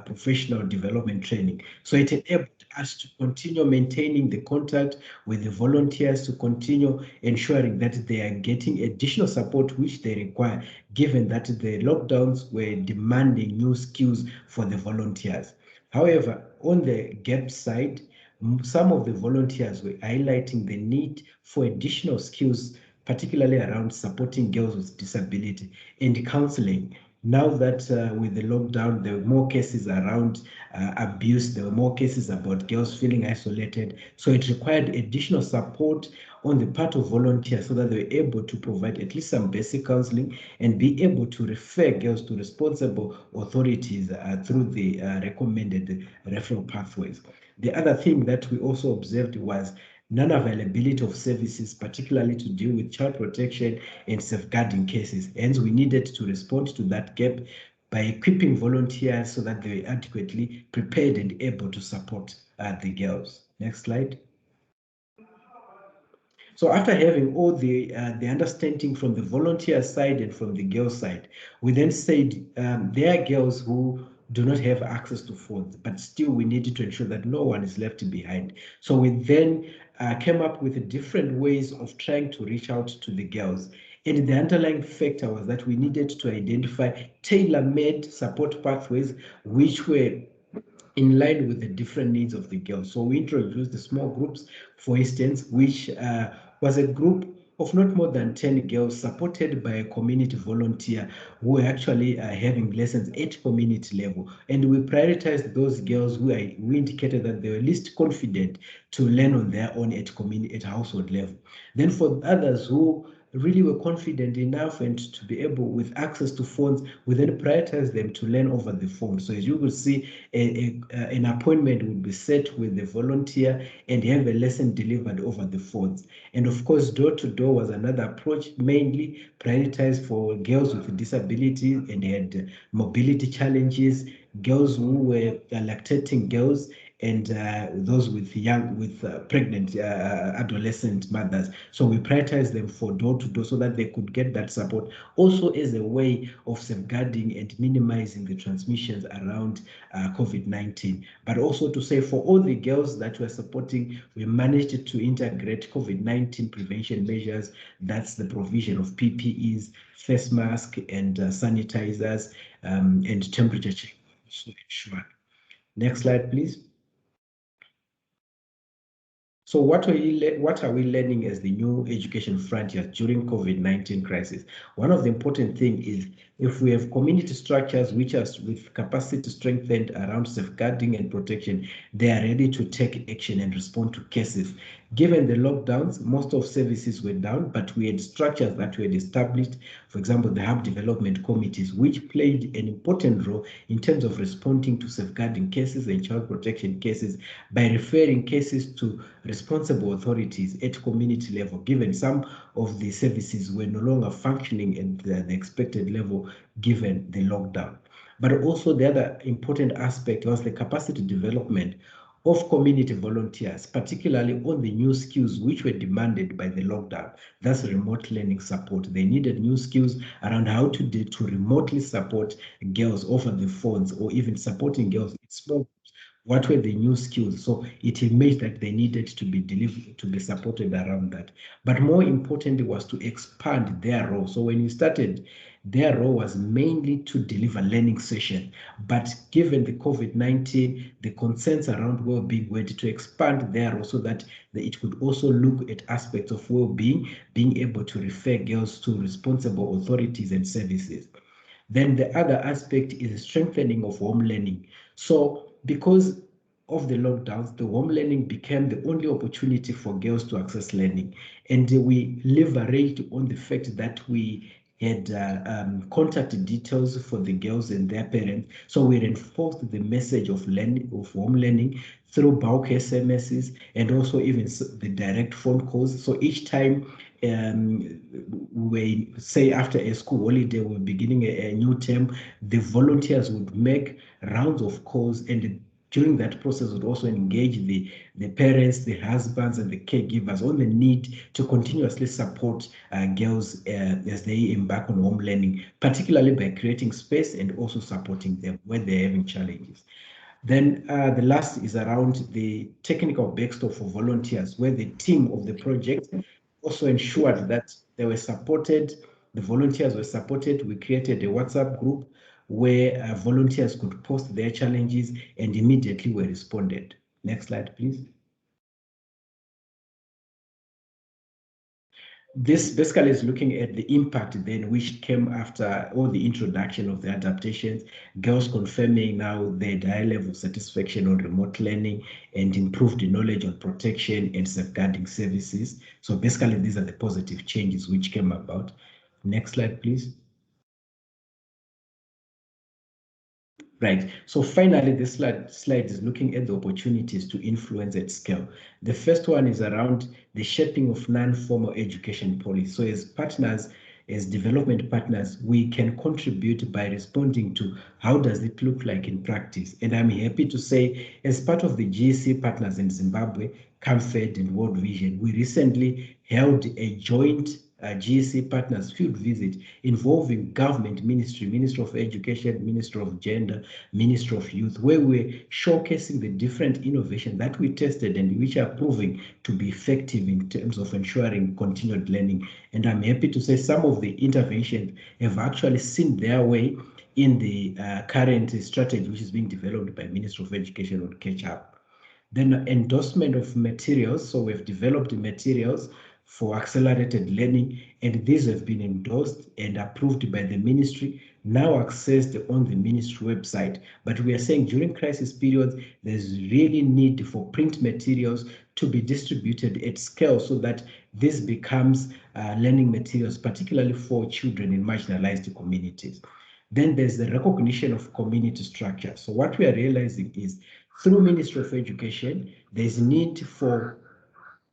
professional development training. So it enabled us to continue maintaining the contact with the the volunteers to continue ensuring that they are getting additional support which they require, given that the lockdowns were demanding new skills for the volunteers. However, on the gap side, some of the volunteers were highlighting the need for additional skills, particularly around supporting girls with disability and counseling. Now that with the lockdown, there were more cases around abuse, there were more cases about girls feeling isolated. So it required additional support on the part of volunteers so that they were able to provide at least some basic counseling and be able to refer girls to responsible authorities through the recommended referral pathways. The other thing that we also observed was non-availability of services, particularly to deal with child protection and safeguarding cases. Hence, we needed to respond to that gap by equipping volunteers so that they were adequately prepared and able to support the girls. Next slide. So after having all the understanding from the volunteer side and from the girl side, we then said there are girls who do not have access to phones, but still we needed to ensure that no one is left behind. So we then came up with different ways of trying to reach out to the girls. And the underlying factor was that we needed to identify tailor-made support pathways which were in line with the different needs of the girls. So we introduced the small groups, for instance, which was a group of not more than 10 girls supported by a community volunteer who were actually having lessons at community level. And we prioritized those girls who we indicated that they were least confident to learn on their own at household level. Then for others who really were confident enough and to be able, with access to phones, we then prioritize them to learn over the phone. So as you will see, an appointment will be set with the volunteer and have a lesson delivered over the phones. And of course, door-to-door was another approach, mainly prioritized for girls with disability and had mobility challenges, girls who were lactating girls, and those with pregnant adolescent mothers. So we prioritize them for door-to-door so that they could get that support, also as a way of safeguarding and minimizing the transmissions around COVID-19. But also to say for all the girls that we're supporting, we managed to integrate COVID-19 prevention measures. That's the provision of PPEs, face masks, and sanitizers, and temperature check. So ensure. Next slide, please. So what are we learning as the new education frontiers during COVID-19 crisis? One of the important things is if we have community structures which are with capacity strengthened around safeguarding and protection, they are ready to take action and respond to cases. Given the lockdowns, most of services were down, but we had structures that were established, for example, the hub development committees, which played an important role in terms of responding to safeguarding cases and child protection cases by referring cases to responsible authorities at community level, given some of the services were no longer functioning at the expected level given the lockdown. But also the other important aspect was the capacity development of community volunteers, particularly on the new skills which were demanded by the lockdown. That's remote learning support. They needed new skills around how to remotely support girls over the phones, or even supporting girls in small groups. What were the new skills? So it emerged that they needed to be delivered, to be supported around that. But more importantly was to expand their role. So when we started, their role was mainly to deliver learning sessions. But given the COVID-19, the concerns around well-being were to expand their role so that it could also look at aspects of well-being, being able to refer girls to responsible authorities and services. Then the other aspect is strengthening of home learning. So because of the lockdowns, the home learning became the only opportunity for girls to access learning. And we leveraged on the fact that we had contact details for the girls and their parents. So we reinforced the message of home learning through bulk SMSs and also even the direct phone calls. So each time we say after a school holiday, we're beginning a new term, the volunteers would make rounds of calls, and during that process would also engage the parents, the husbands, and the caregivers on the need to continuously support girls as they embark on home learning, particularly by creating space and also supporting them when they're having challenges. Then the last is around the technical backstop for volunteers, where the team of the project also ensured that they were supported, the volunteers were supported. We created a WhatsApp group where volunteers could post their challenges and immediately were responded. Next slide, please. This basically is looking at the impact then which came after all the introduction of the adaptations, girls confirming now their high level of satisfaction on remote learning and improved knowledge on protection and safeguarding services. So basically these are the positive changes which came about. Next slide, please. Right. So finally, this slide is looking at the opportunities to influence at scale. The first one is around the shaping of non-formal education policy. So as partners, as development partners, we can contribute by responding to how does it look like in practice. And I'm happy to say, as part of the GEC partners in Zimbabwe, CAMFED and World Vision, we recently held a joint GEC partners field visit involving government ministry, Ministry of Education, Ministry of Gender, Ministry of Youth, where we're showcasing the different innovations that we tested and which are proving to be effective in terms of ensuring continued learning. And I'm happy to say some of the interventions have actually seen their way in the current strategy which is being developed by Ministry of Education on Catch Up. Then endorsement of materials. So we've developed materials for accelerated learning, and these have been endorsed and approved by the ministry, now accessed on the ministry website. But we are saying during crisis periods, there's really need for print materials to be distributed at scale so that this becomes learning materials, particularly for children in marginalized communities. Then there's the recognition of community structure. So what we are realizing is through Ministry of Education, there's need for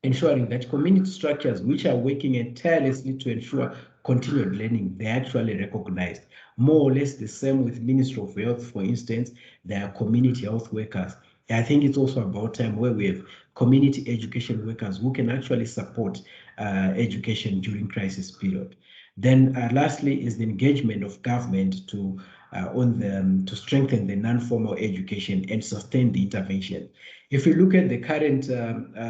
ensuring that community structures which are working tirelessly to ensure continued learning, they're actually recognized. More or less the same with Ministry of Health, for instance, they are community health workers. I think it's also about time where we have community education workers who can actually support education during crisis period. Then lastly is the engagement of government to strengthen the non-formal education and sustain the intervention. If you look at the current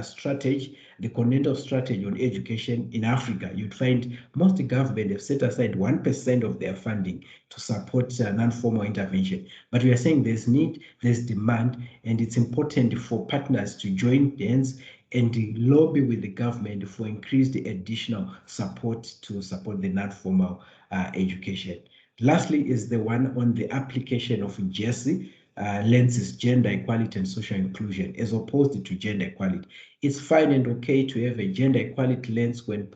strategy, the continental strategy on education in Africa, you'd find most governments have set aside 1% of their funding to support non-formal intervention. But we are saying there's need, there's demand, and it's important for partners to join hands and lobby with the government for increased additional support to support the non-formal education. Lastly is the one on the application of GEC, lenses gender equality and social inclusion as opposed to gender equality. It's fine and okay to have a gender equality lens when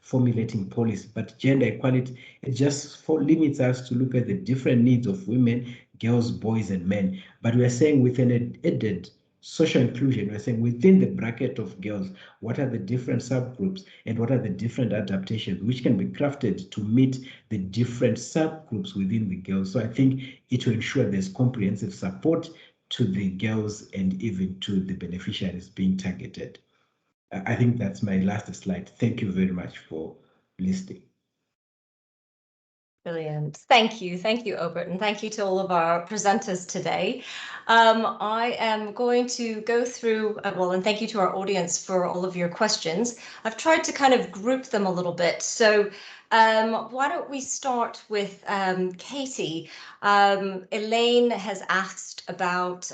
formulating policy, but gender equality, it just limits us to look at the different needs of women, girls, boys, and men. But we are saying with an added social inclusion, we're saying within the bracket of girls, what are the different subgroups and what are the different adaptations which can be crafted to meet the different subgroups within the girls. So I think it will ensure there's comprehensive support to the girls and even to the beneficiaries being targeted. I think that's my last slide. Thank you very much for listening. Brilliant. Thank you, Obert, and thank you to all of our presenters today. I am going to go through, and thank you to our audience for all of your questions. I've tried to kind of group them a little bit. So why don't we start with Katie? Elaine has asked about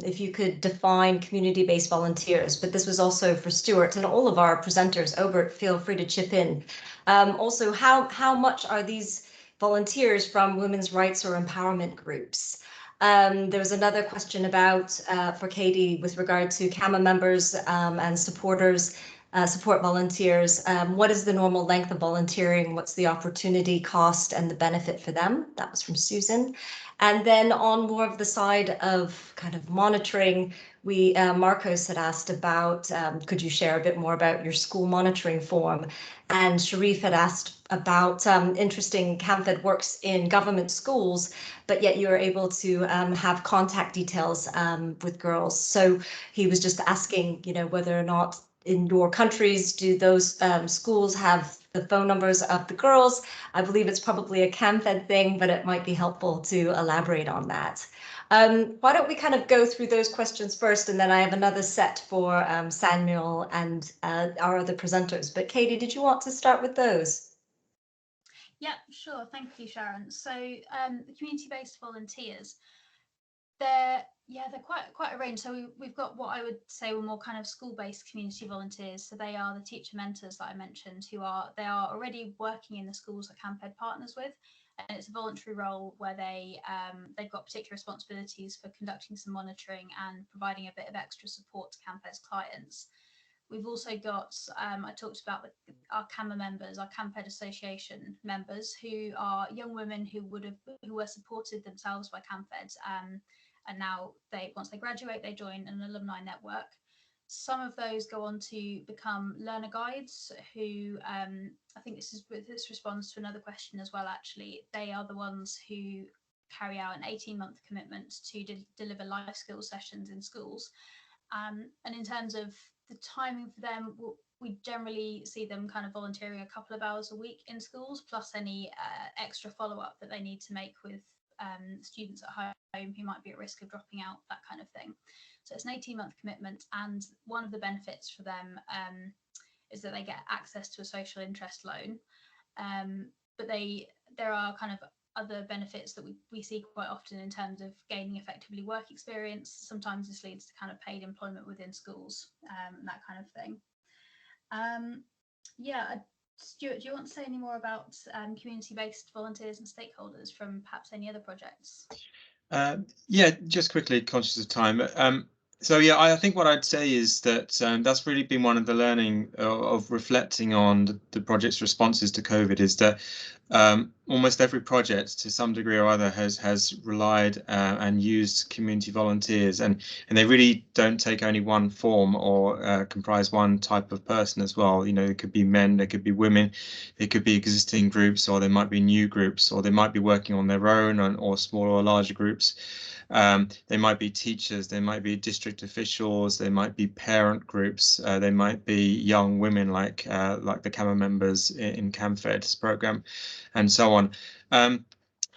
if you could define community-based volunteers, but this was also for Stuart and all of our presenters. Obert, feel free to chip in. Also, how much are these volunteers from women's rights or empowerment groups? There was another question about for Katie with regard to CAMA members and supporters, support volunteers. What is the normal length of volunteering? What's the opportunity cost and the benefit for them? That was from Susan. And then on more of the side of kind of monitoring, Marcos had asked about, could you share a bit more about your school monitoring form? And Sharif had asked about interesting CAMFED works in government schools, but yet you're able to have contact details with girls. So he was just asking, whether or not in your countries, do those schools have the phone numbers of the girls? I believe it's probably a CAMFED thing, but it might be helpful to elaborate on that. Why don't we kind of go through those questions first, and then I have another set for Samuel and our other presenters. But Katie, did you want to start with those? Yeah, sure. Thank you, Sharon. So the community-based volunteers, they're quite a range. So we've got what I would say were more kind of school-based community volunteers. So they are the teacher mentors that I mentioned, they are already working in the schools that CampEd partners with. And it's a voluntary role where they've got particular responsibilities for conducting some monitoring and providing a bit of extra support to CampEd's clients. We've also got, I talked about our CAMA members, our CampEd Association members, who are young women who were supported themselves by CampEd, and now once they graduate, they join an alumni network. Some of those go on to become learner guides who, I think this responds to another question as well, actually. They are the ones who carry out an 18-month commitment to deliver life skills sessions in schools. And in terms of the timing for them, we generally see them kind of volunteering a couple of hours a week in schools, plus any extra follow-up that they need to make with students at home who might be at risk of dropping out, that kind of thing. So it's an 18-month commitment, and one of the benefits for them is that they get access to a social interest loan. But there are kind of other benefits that we see quite often in terms of gaining effectively work experience. Sometimes this leads to kind of paid employment within schools, and that kind of thing. Yeah, Stuart, do you want to say any more about community-based volunteers and stakeholders from perhaps any other projects? Yeah, just quickly, conscious of time. So yeah, I think what I'd say is that that's really been one of the learning of reflecting on the project's responses to COVID, is that almost every project to some degree or other has relied and used community volunteers, and they really don't take only one form or comprise one type of person as well. You know, it could be men, there could be women, there could be existing groups, or there might be new groups, or they might be working on their own, or smaller or larger groups. They might be teachers, they might be district officials, they might be parent groups, they might be young women like the CAMA members in CampEd's program, and so on.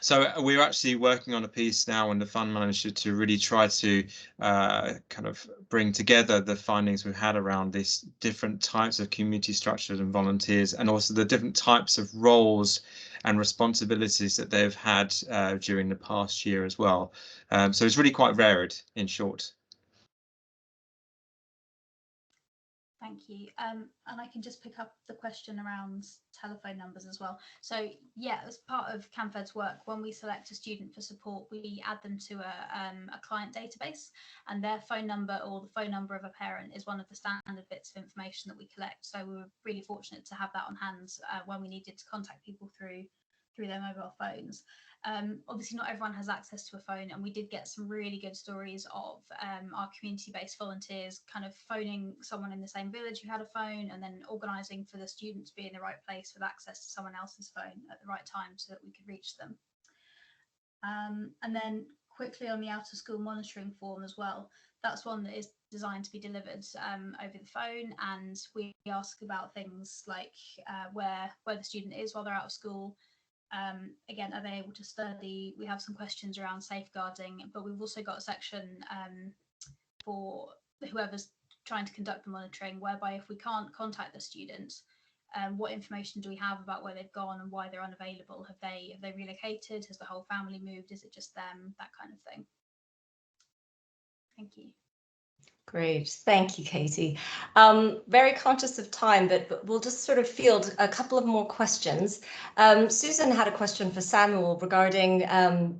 So we're actually working on a piece now in the fund manager to really try to kind of bring together the findings we've had around these different types of community structures and volunteers, and also the different types of roles and responsibilities that they've had during the past year as well. So it's really quite varied, in short. Thank you. And I can just pick up the question around telephone numbers as well. So yeah, as part of CampEd's work, when we select a student for support, we add them to a client database, and their phone number or the phone number of a parent is one of the standard bits of information that we collect. So we were really fortunate to have that on hand when we needed to contact people through their mobile phones. Obviously not everyone has access to a phone, and we did get some really good stories of our community-based volunteers kind of phoning someone in the same village who had a phone, and then organising for the student to be in the right place with access to someone else's phone at the right time so that we could reach them. And then quickly on the out of school monitoring form as well, that's one that is designed to be delivered over the phone, and we ask about things like where the student is while they're out of school. Again, are they able to study? We have some questions around safeguarding, but we've also got a section for whoever's trying to conduct the monitoring, whereby if we can't contact the student, what information do we have about where they've gone and why they're unavailable? Have they relocated? Has the whole family moved? Is it just them? That kind of thing. Thank you. Great, thank you, Katie. Very conscious of time, but we'll just sort of field a couple of more questions. Susan had a question for Samuel regarding,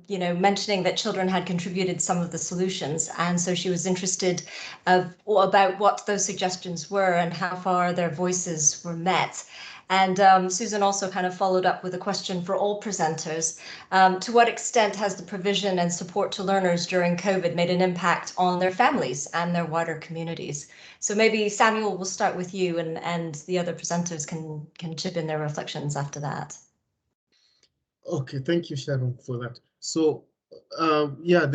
mentioning that children had contributed some of the solutions, and so she was interested about what those suggestions were and how far their voices were met. And Susan also kind of followed up with a question for all presenters. To what extent has the provision and support to learners during COVID made an impact on their families and their wider communities? So maybe Samuel, we'll start with you, and the other presenters can chip in their reflections after that. Okay, thank you, Sharon, for that. So yeah,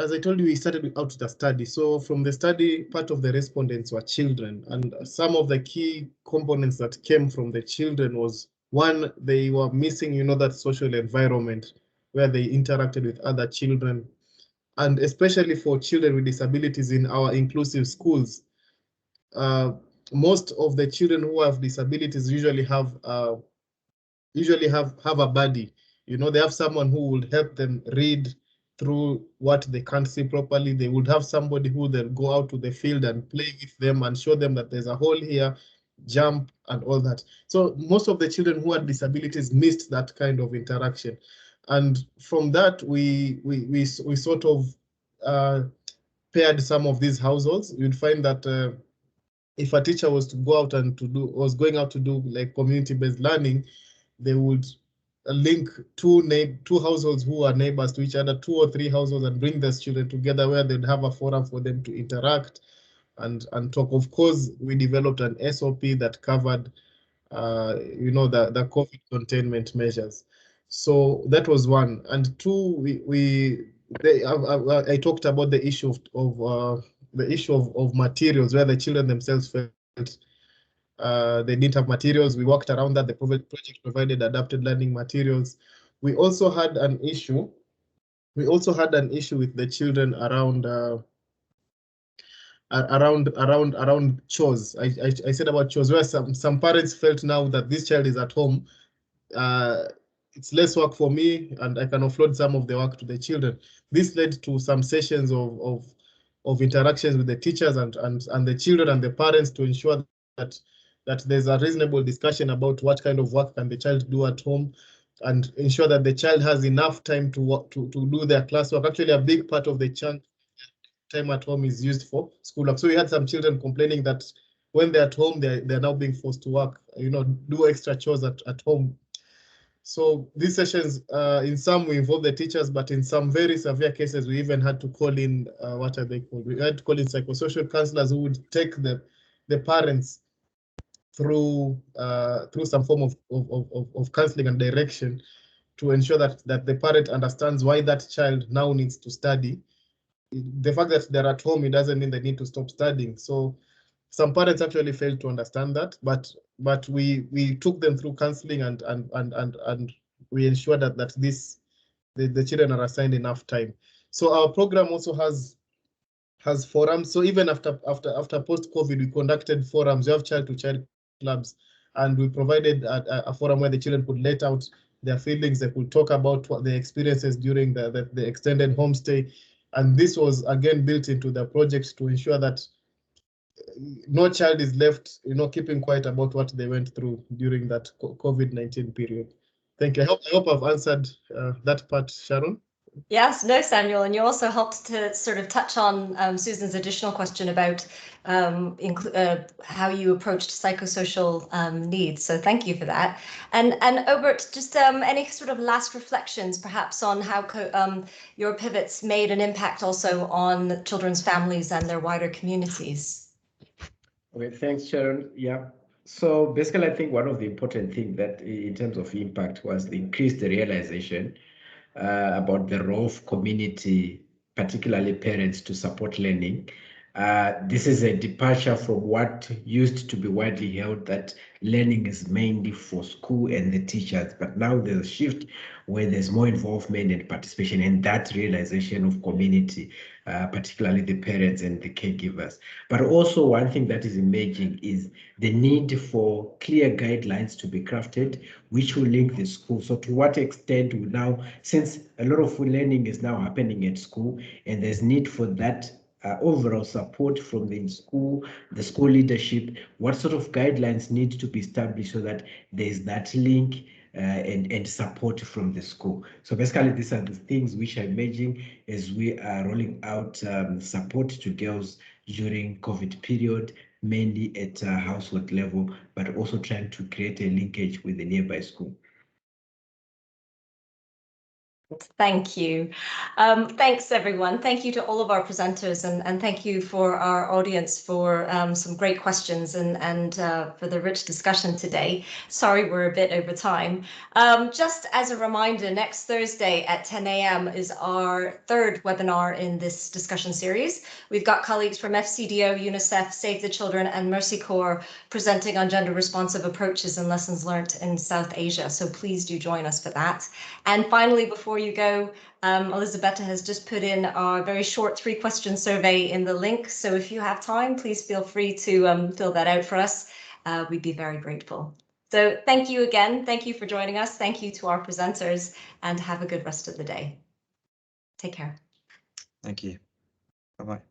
as I told you, we started out the study. So from the study, part of the respondents were children, and some of the key components that came from the children was, one, they were missing, that social environment where they interacted with other children. and especially for children with disabilities in our inclusive schools. Most of the children who have disabilities usually have a buddy. You know, they have someone who would help them read through what they can't see properly. They would have somebody who they'll go out to the field and play with them and show them that there's a hole here, jump and all that. So most of the children who had disabilities missed that kind of interaction. And from that, we sort of paired some of these households. You'd find that if a teacher was to go out and was going out to do like community-based learning, they would link two households who are neighbors to each other, 2 or 3 households, and bring those children together where they'd have a forum for them to interact and talk. Of course, we developed an SOP that covered you know, the COVID containment measures. So that was one. And two, I talked about the issue of materials, where the children themselves felt they didn't have materials. We worked around that. The project provided adapted learning materials. We also had an issue. with the children around chores. I said about chores, where some parents felt now that this child is at home, it's less work for me, and I can offload some of the work to the children. This led to some sessions of interactions with the teachers and the children and the parents to ensure that there's a reasonable discussion about what kind of work can the child do at home, and ensure that the child has enough time to do their classwork. Actually, a big part of the chunk time at home is used for schoolwork. So we had some children complaining that when they're at home, they're now being forced to work, you know, do extra chores at home. So these sessions, in some we involve the teachers, but in some very severe cases, we even had to call in, what are they called? We had to call in psychosocial counselors who would take the parents through some form of counseling and direction to ensure that the parent understands why that child now needs to study. The fact that they're at home, it doesn't mean they need to stop studying. So some parents actually failed to understand that, but we took them through counseling and we ensured that the children are assigned enough time. So our program also has forums. So even after post-COVID, we conducted forums. We have child-to-child clubs, and we provided a forum where the children could let out their feelings. They could talk about what their experiences during the extended homestay. And this was again built into the project to ensure that no child is left, you know, keeping quiet about what they went through during that COVID-19 period. Thank you. I hope I've answered that part, Sharon. Yes, no, Samuel, and you also helped to sort of touch on Susan's additional question about how you approached psychosocial needs. So thank you for that. And Obert, just any sort of last reflections, perhaps, on how your pivots made an impact also on children's families and their wider communities? Okay, thanks, Sharon. Yeah. So basically, I think one of the important things that in terms of impact was the increased realization about the role of community, particularly parents, to support learning. This is a departure from what used to be widely held, that learning is mainly for school and the teachers, but now there's a shift where there's more involvement and participation, and that realization of community, particularly the parents and the caregivers. But also one thing that is emerging is the need for clear guidelines to be crafted, which will link the school. So to what extent will now, since a lot of learning is now happening at school, and there's need for that overall support from the school leadership, what sort of guidelines need to be established so that there's that link and support from the school. So basically, these are the things which are emerging as we are rolling out support to girls during COVID period, mainly at household level, but also trying to create a linkage with the nearby school. Thank you. Thanks, everyone. Thank you to all of our presenters, and thank you for our audience for some great questions and for the rich discussion today. Sorry, we're a bit over time. Just as a reminder, next Thursday at 10 a.m. is our third webinar in this discussion series. We've got colleagues from FCDO, UNICEF, Save the Children, and Mercy Corps presenting on gender responsive approaches and lessons learned in South Asia. So please do join us for that. And finally, before before you go, Elisabetta has just put in our very short 3-question survey in the link. So if you have time, please feel free to fill that out for us. We'd be very grateful. So thank you again. Thank you for joining us. Thank you to our presenters, and have a good rest of the day. Take care. Thank you. Bye-bye.